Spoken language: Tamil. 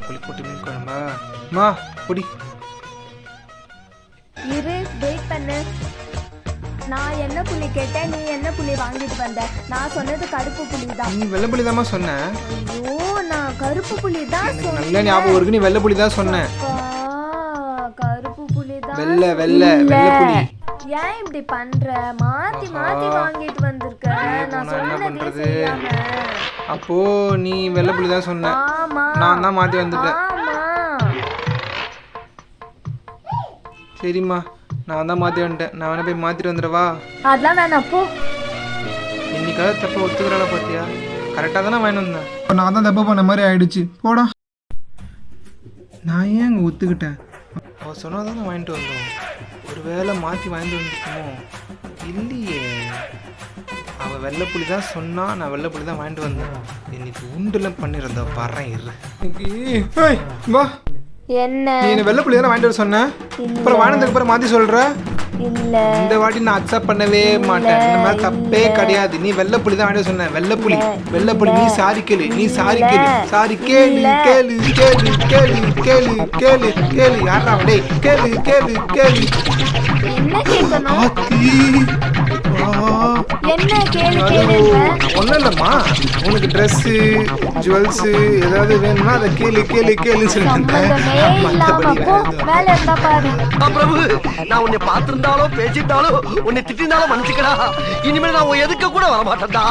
புளி போட்டு மீன் குழம்பா? மா பொடி. இரு, வெயிட் பண்ணு. நான் என்ன புளி கேட்டேன், நீ என்ன புளி வாங்கிட்டு வந்த? நான் சொன்னது கருப்பு புளி தான். நீ வெள்ளை புளி தாம்மா சொன்ன. ஐயோ, நான் கருப்பு புளி தான் சொன்னேன். நல்ல ஞாபகம் இருக்கு, நீ வெள்ளை புளி தான் சொன்ன. கருப்பு புளி தான். வெள்ளை வெள்ளை வெள்ளை புளி. ஏன் இப்படி பண்ற? மாத்தி மாத்தி வாங்கிட்டு வந்திருக்க. நான் சொன்னதே செய்யாம. அப்போ நீ வெள்ளை புளி தான் சொன்ன. ஆமா, நான் தான் மாத்தி வந்துட்டேன். ஆமா. சரிம்மா, நான் தான் மாற்றி வந்துட்டேன். நான் வேணா போய் மாற்றிட்டு வந்துடுவா? அதெல்லாம் வேணாம், போ. இன்னைக்காவது தப்ப ஒத்துக்கிறாளா பார்த்தியா? கரெக்டாக தானே வாங்கிட்டு வந்தேன். நான் தான் தப்பு பண்ண மாதிரி ஆயிடுச்சு. போடா. நான் ஏன் அங்கே ஒத்துக்கிட்டேன்? அவள் சொன்னால் தானே வாங்கிட்டு வந்தோம். ஒரு வேளை மாற்றி வாங்கிட்டு வந்துருக்கோமோ? இல்லையே, அவள் வெள்ளைப்புளி தான் சொன்னா, நான் வெள்ளைப்புளி தான் வாங்கிட்டு வந்தேன். இன்னைக்கு உண்டுலாம் பண்ணிருந்த வர்றேன் இரு. வா. என்ன? நீ என்ன வெள்ளைப்புளி தானே வாங்கிட்டு வர சொன்ன? அப்புறம் வாங்கினதுக்கு அப்புறம் மாற்றி சொல்கிற? இல்ல, இந்த வாட்டி நான் அக்செப்ட் பண்ணவே மாட்டேன். இந்த மாதிரி தப்பே கிடையாது. நீ வெள்ளைப்புளி தான் வாங்கிட்டு சொன்ன. வெள்ளைப்புளி வெள்ளைப்புளி. நீ சாரி கேளு, நீ சாரி கேளு, சாரி கேளு கேளு கேளு கேளு கேளு கேளு கேளு. யாரா டேய்? கேளு கேளு கேளு. என்ன கேட்கணும்? என்ன கேளு அது கேளுங்க? ஒன்றும் இல்லைம்மா, உனக்கு ட்ரெஸ்ஸு ஜுவல்ஸு ஏதாவது வேணும்னா அதை கேளு கேளு கேளுன்னு சொல்லிட்டு சம்மந்தமே இல்லாம போ. வேலை இருந்தா பாரு. பிரபு, நான் உன்னை பார்த்திருந்தாலும் பேசிட்டாலும் உன்னை திட்டிருந்தாலும் மன்னிச்சுக்கடா. இனிமேல் நான் உன் எதுக்க கூட வரமாட்டேன்டா.